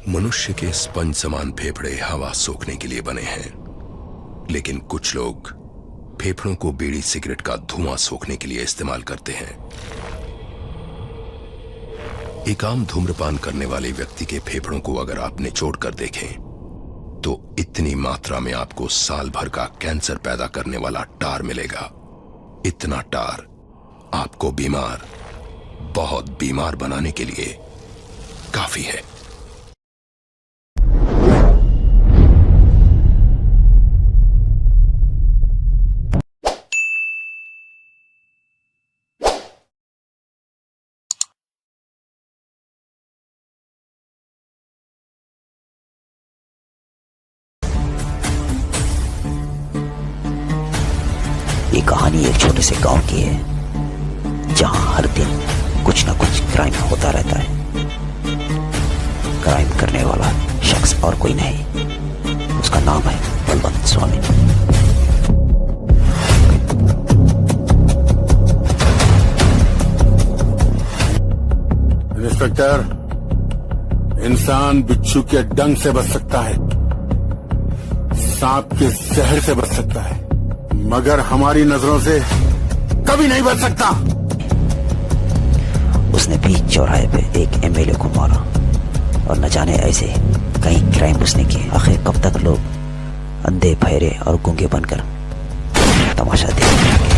मनुष्य के स्पंज समान फेफड़े हवा सोखने के लिए बने हैं, लेकिन कुछ लोग फेफड़ों को बीड़ी सिगरेट का धुआं सोखने के लिए इस्तेमाल करते हैं। एक आम धूम्रपान करने वाले व्यक्ति के फेफड़ों को अगर आप निचोड़ कर देखें तो इतनी मात्रा में आपको साल भर का कैंसर पैदा करने वाला टार मिलेगा। इतना टार आपको बीमार, बहुत बीमार बनाने के लिए काफी है। ये कहानी एक छोटे से गांव की है जहां हर दिन कुछ ना कुछ क्राइम होता रहता है। क्राइम करने वाला शख्स और कोई नहीं, उसका नाम है बलवंत स्वामी। इंस्पेक्टर, इंसान बिच्छू के डंक से बच सकता है, सांप के जहर से बच सकता है, मगर हमारी नजरों से कभी नहीं बच सकता। उसने बीच चौराहे पे एक एमएलए को मारा और न जाने ऐसे कई क्राइम उसने किए। आखिर कब तक लोग अंधे बहरे और गूंगे बनकर तमाशा देखेंगे?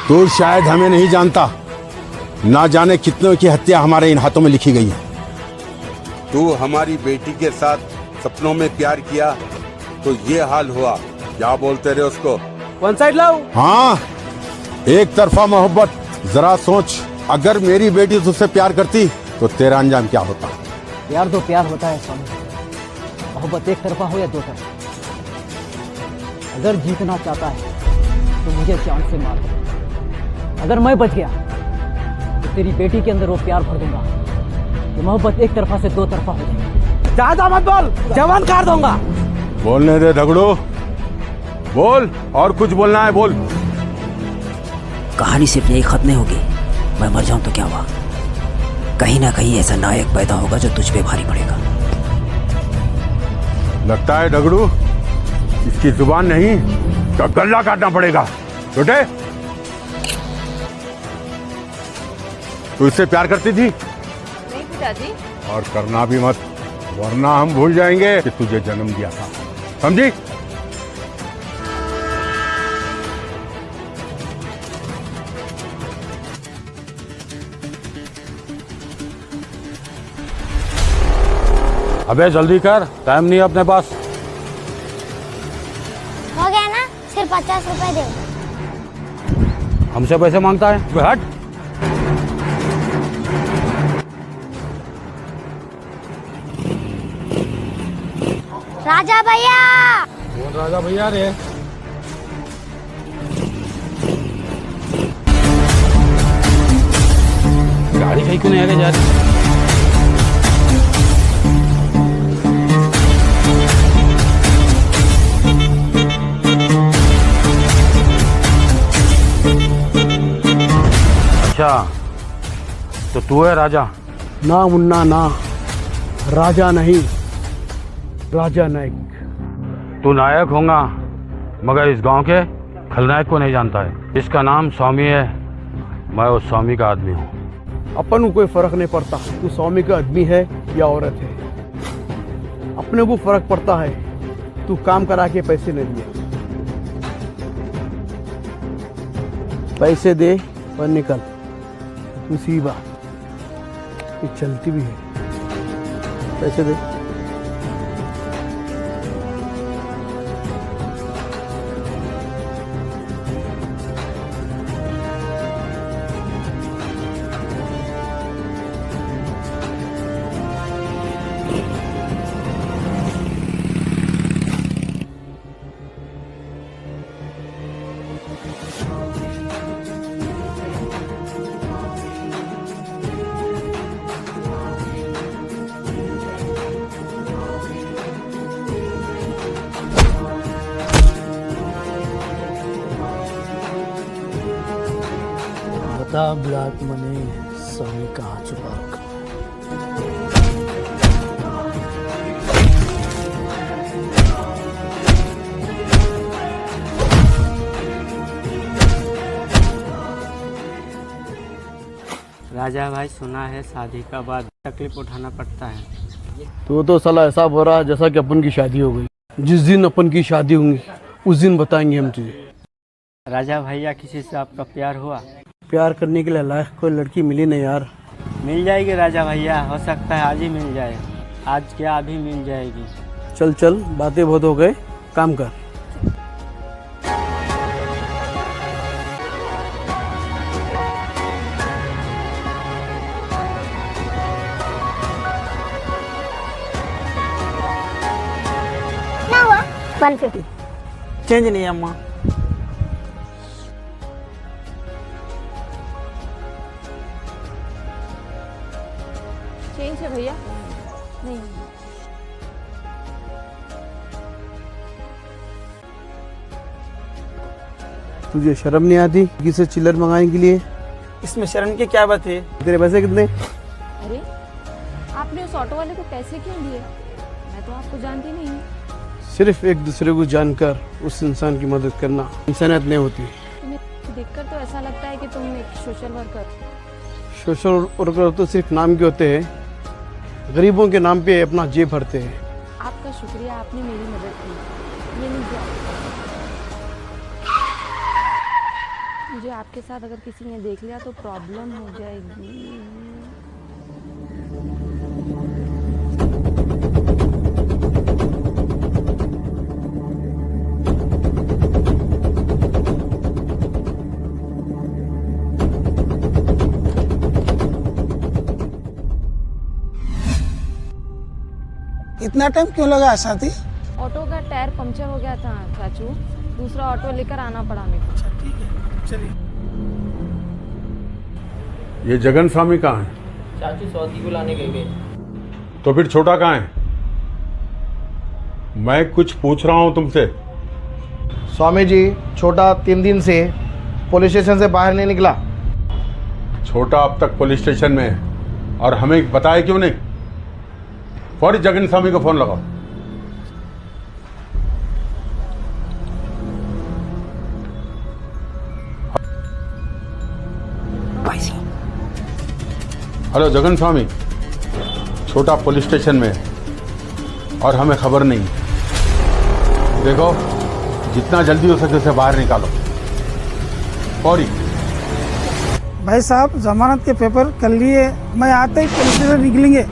तू शायद हमें नहीं जानता, ना जाने कितनों की हत्या हमारे इन हाथों में लिखी गई है। तू हमारी बेटी के साथ सपनों में प्यार किया तो ये हाल हुआ। क्या बोलते रहे उसको? वन साइड लाओ। हाँ, एक तरफा मोहब्बत। जरा सोच, अगर मेरी बेटी तुझसे प्यार करती तो तेरा अंजाम क्या होता? प्यार तो प्यार होता है स्वामी, मोहब्बत एक तरफा हो या दो तरफा। अगर जीतना चाहता है तो मुझे जान से मार दे। अगर मैं बच गया तो तेरी बेटी के अंदर वो प्यार भर दूंगा कि मोहब्बत एक तरफा से दो तरफा हो जाए। ज्यादा मत बोल, जवान काट दूंगा। बोलने दे झगड़ू, बोल, और कुछ बोलना है बोल। कहानी सिर्फ यही खत्म नहीं होगी। मैं मर जाऊं तो क्या हुआ? कहीं ना कहीं ऐसा नायक पैदा होगा जो तुझ पे भारी पड़ेगा। लगता है झगड़ू इसकी जुबान नहीं तो गला काटना पड़ेगा। छोटे, तू इससे प्यार करती थी? नहीं पिताजी। और करना भी मत, वरना हम भूल जाएंगे कि तुझे जन्म दिया था। समझी? अबे जल्दी कर, टाइम नहीं है अपने पास। हो गया ना, सिर्फ 50 रुपए दे। हमसे पैसे मांगता है? हट। राजा भैया। कौन राजा भैया रे? गाड़ी कहीं क्यों नहीं आगे जा रही? अच्छा, तो तू है राजा? ना मुन्ना ना, राजा नहीं, राजा नायक। तू नायक होगा मगर इस गांव के खलनायक को नहीं जानता है। इसका नाम स्वामी है, मैं उस स्वामी का आदमी हूँ। अपन को कोई फर्क नहीं पड़ता तू स्वामी का आदमी है या औरत है। अपने को फर्क पड़ता है तू काम करा के पैसे नहीं दिए, पैसे दे और निकल। दूसरी बात, ये चलती भी है, पैसे दे। बता ब्लैक मनी स्वामी कहाँ छुपा रखा? राजा भाई, सुना है शादी का बाद तकलीफ उठाना पड़ता है। तो साला ऐसा हो रहा है जैसा कि अपन की शादी हो गई। जिस दिन अपन की शादी होंगी उस दिन बताएंगे हम तुझे। राजा भैया, किसी से आपका प्यार हुआ? प्यार करने के लिए लायक कोई लड़की मिली नहीं यार। मिल जाएगी राजा भैया, हो सकता है आज ही मिल जाए। आज क्या अभी मिल जाएगी। चल चल, बातें बहुत हो गए, काम कर। ना हुआ 150। चेंज नहीं है अम्मा। चेंज है भैया? नहीं। तुझे शर्म नहीं आती किसी चिल्लर मंगाने के लिए? इसमें शर्म की क्या बात है? तेरे पैसे कितने? अरे, आपने उस ऑटो वाले को पैसे क्यों दिए? मैं तो आपको जानती नहीं हूँ। सिर्फ एक दूसरे को जानकर उस इंसान की मदद करना इंसानियत नहीं होती। तुम्हें देखकर तो ऐसा लगता है कि तुम एक सोशल वर्कर। सोशल वर्कर तो सिर्फ नाम के होते हैं, गरीबों के नाम पे अपना जेब भरते हैं। आपका शुक्रिया, आपने मेरी मदद की। ये लीजिए। मुझे आपके साथ अगर किसी ने देख लिया तो प्रॉब्लम हो जाएगी। इतना टाइम क्यों लगा साथी? ऑटो का टायर पंक्चर हो गया था चाचू, दूसरा ऑटो लेकर आना पड़ा मेरे को। ठीक है, चलिए। ये जगन स्वामी कहाँ है? चाचू सौदी को लाने गए। तो फिर छोटा कहाँ है? मैं कुछ पूछ रहा हूँ तुमसे। स्वामी जी, छोटा 3 दिन से पुलिस स्टेशन से बाहर नहीं निकला। छोटा अब तक पुलिस स्टेशन में है और हमें बताया क्यों नहीं? फौरी जगन स्वामी को फोन लगाओ। हेलो जगन स्वामी, छोटा पुलिस स्टेशन में है और हमें खबर नहीं। देखो, जितना जल्दी हो सके उसे बाहर निकालो, फौरी। भाई साहब, जमानत के पेपर कर लिए, मैं आते ही पुलिस स्टेशन निकलेंगे।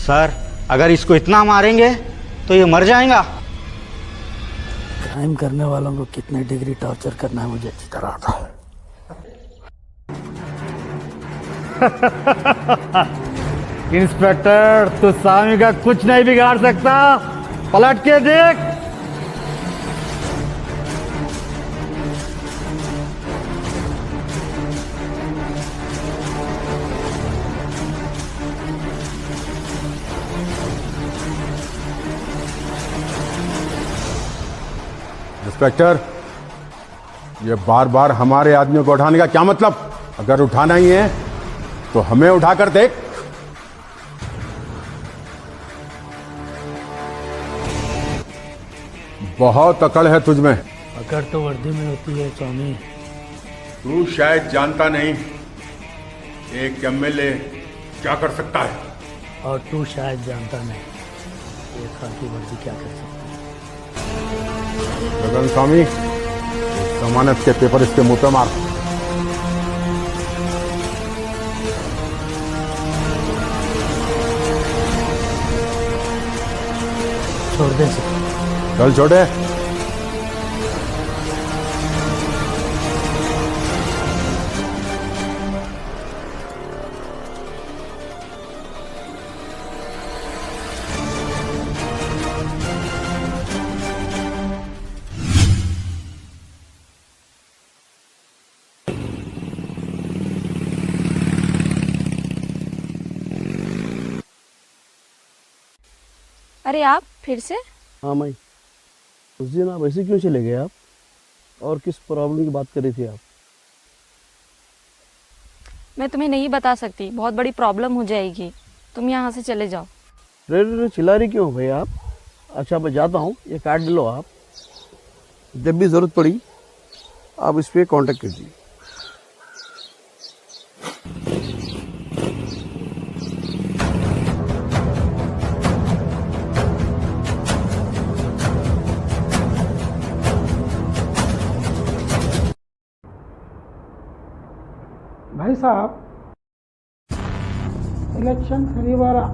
सर, अगर इसको इतना मारेंगे तो ये मर जाएगा। क्राइम करने वालों को कितने डिग्री टॉर्चर करना है मुझे अच्छी तरह आता है। इंस्पेक्टर, तू स्वामी का कुछ नहीं बिगाड़ सकता। पलट के देख। इंस्पेक्टर, ये बार बार हमारे आदमियों को उठाने का क्या मतलब? अगर उठाना ही है तो हमें उठाकर देख। बहुत अकड़ है तुझमें। अकड़ तो वर्दी में होती है स्वामी, तू शायद जानता नहीं एक एमएलए क्या कर सकता है। और तू शायद जानता नहीं ये खाकी वर्दी क्या कर सकती है। गगन स्वामी, जमानत के पेपर इसके मुंह पे मार। छोड़ दे इसे। चल छोड़े। अरे आप फिर से? हाँ माई, उस दिन आप ऐसे क्यों चले गए आप? और किस प्रॉब्लम की बात कर रही थी आप? मैं तुम्हें नहीं बता सकती, बहुत बड़ी प्रॉब्लम हो जाएगी। तुम यहाँ से चले जाओ। रे चिल्ला रही क्यों भाई आप? अच्छा मैं जाता हूँ, ये कार्ड लो आप, जब भी ज़रूरत पड़ी आप इस पर कॉन्टेक्ट कीजिए। भाई साहब, इलेक्शन खरीब आ रहा,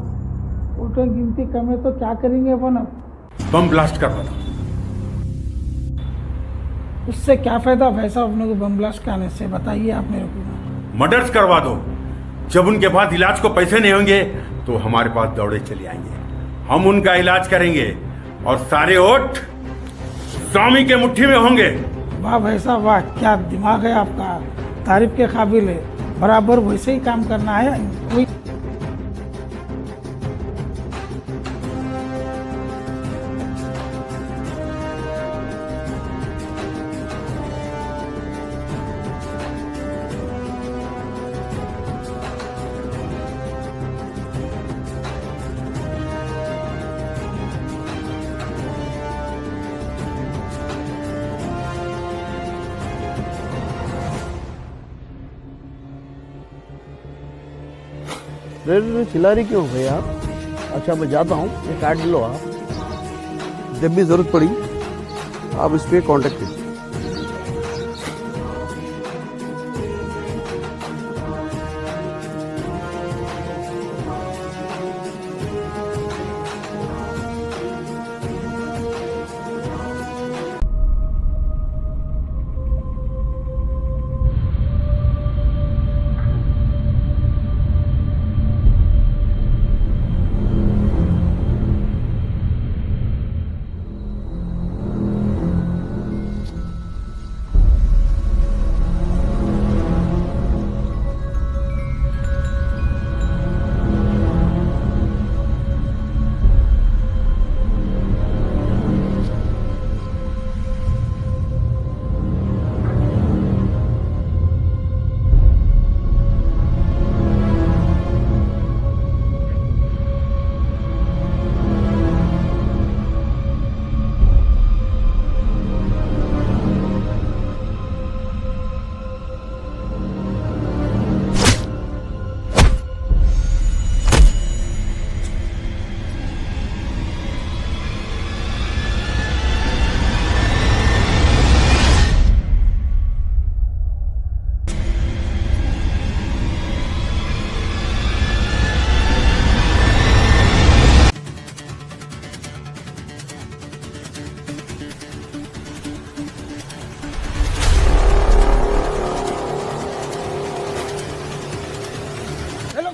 वोटों की गिनती कम है तो क्या करेंगे अपन अब? बम ब्लास्ट करवा दो। उससे क्या फायदा भाई साहब अपने को बम ब्लास्ट करने से, बताइए आप मेरे को। मर्डर्स करवा दो। जब उनके पास इलाज को पैसे नहीं होंगे तो हमारे पास दौड़े चले आएंगे, हम उनका इलाज करेंगे और सारे वोट स्वामी के मुट्ठी में होंगे। वाह भाई साहब वाह, क्या दिमाग है आपका, तारीफ के काबिल है। बराबर वैसे ही काम करना है। कोई रे चिल्ला रही क्यों भाई आप? अच्छा मैं जाता हूँ, ये कार्ड लो आप, जब भी ज़रूरत पड़ी आप इस पर कॉन्टेक्ट कीजिए।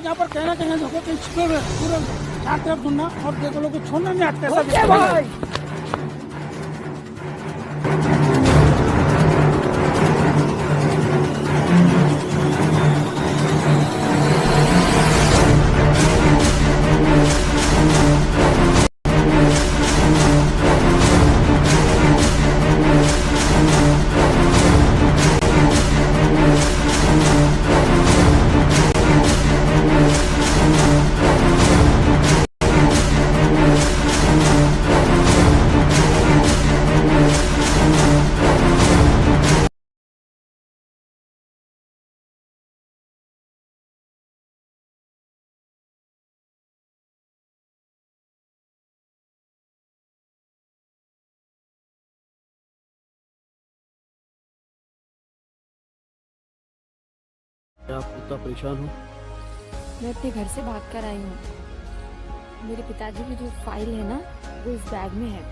यहाँ पर कहना कहना देखो कि पूरा चार तरफ ढूंढना और देखो लोग को छोड़ना नहीं आता भाई। आप इतना परेशान हो? मैं अपने घर से भाग कर आई हूँ। मेरे पिताजी की जो फाइल है ना, वो इस बैग में है।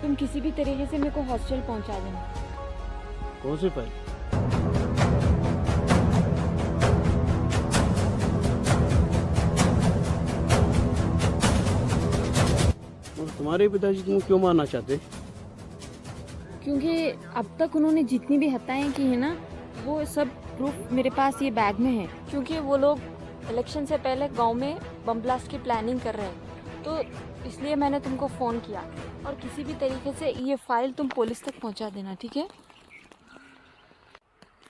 तुम किसी भी तरीके से मेरे को हॉस्टल पहुँचा देना। कौन सी फाइल? और तुम्हारे पिताजी तुम क्यों मारना चाहते? क्योंकि अब तक उन्होंने जितनी भी हत्याएं की है ना, वो सब प्रूफ मेरे पास ये बैग में है। क्योंकि वो लोग इलेक्शन से पहले गांव में बम ब्लास्ट की प्लानिंग कर रहे हैं, तो इसलिए मैंने तुमको फ़ोन किया। और किसी भी तरीके से ये फाइल तुम पुलिस तक पहुंचा देना, ठीक है?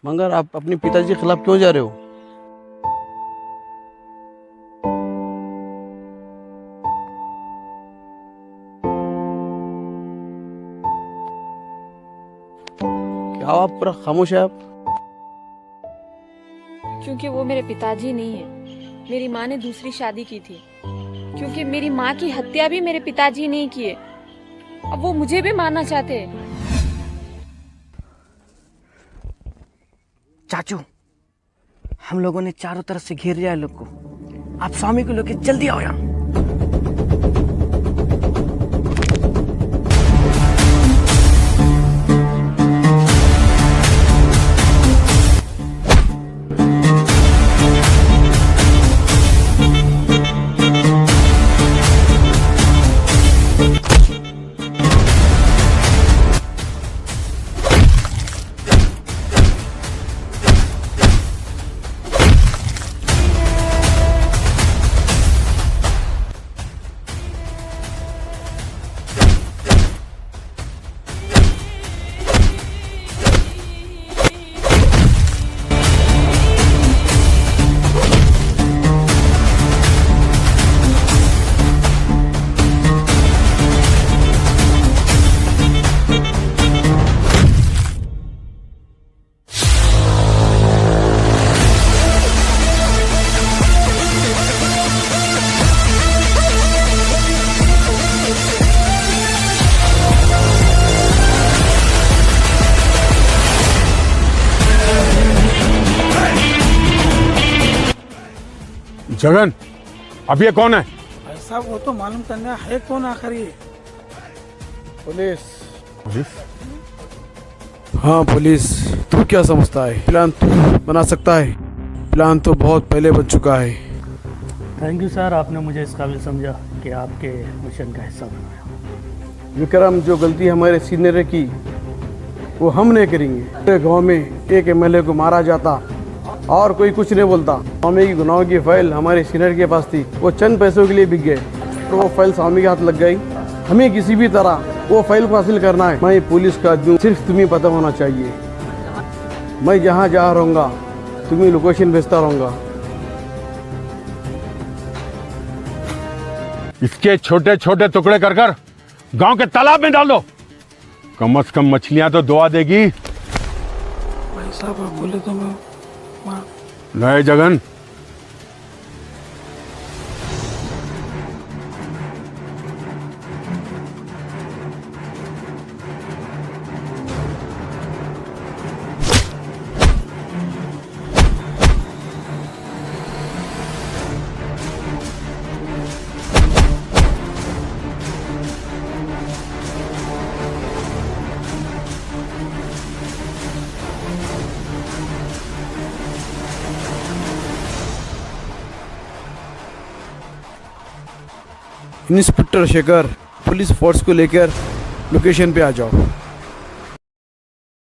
मगर आप अपने पिताजी के खिलाफ क्यों जा रहे हो? क्या आप पूरा खामोश है आप? क्योंकि वो मेरे पिताजी नहीं है। मेरी माँ ने दूसरी शादी की थी। क्योंकि मेरी माँ की हत्या भी मेरे पिताजी नहीं किए। अब वो मुझे भी मारना चाहते हैं। चाचू, हम लोगों ने चारों तरफ से घेर लिया है लोग को। आप स्वामी को लेके जल्दी आओ यहाँ। जगन, अब ये कौन है? भाई साहब, वो तो मालूम करना है कौन आखिर ये। पुलिस। पुलिस? हाँ पुलिस। तू क्या समझता है प्लान तू बना सकता है? प्लान तो बहुत पहले बन चुका है। थैंक यू सर, आपने मुझे इस काबिल समझा कि आपके मिशन का हिस्सा बनाया। विक्रम, जो गलती हमारे सीनियर ने की वो हम नहीं करेंगे। पूरे गांव में एक एमएलए को मारा जाता और कोई कुछ नहीं बोलता। स्वामी की गुनाहों की फाइल हमारे सीनियर के पास थी, वो चंद पैसों के लिए बिक गए, तो वो फाइल स्वामी के हाथ लग गई। हमें किसी भी तरह वो फाइल को हासिल करना है। मैं पुलिस का आदमी, सिर्फ तुम्हें पता होना चाहिए। मैं जहाँ जा रहूँगा तुम्हें लोकेशन भेजता रहूँगा। इसके छोटे छोटे टुकड़े कर कर गांव के तालाब में डाल दो। कम से कम मछलियां तो दुआ देगी। भाई साहब, आप बोले तो मैं नहीं Jagan, inspector Shekhar, police force को लेकर लोकेशन पे आ जाओ।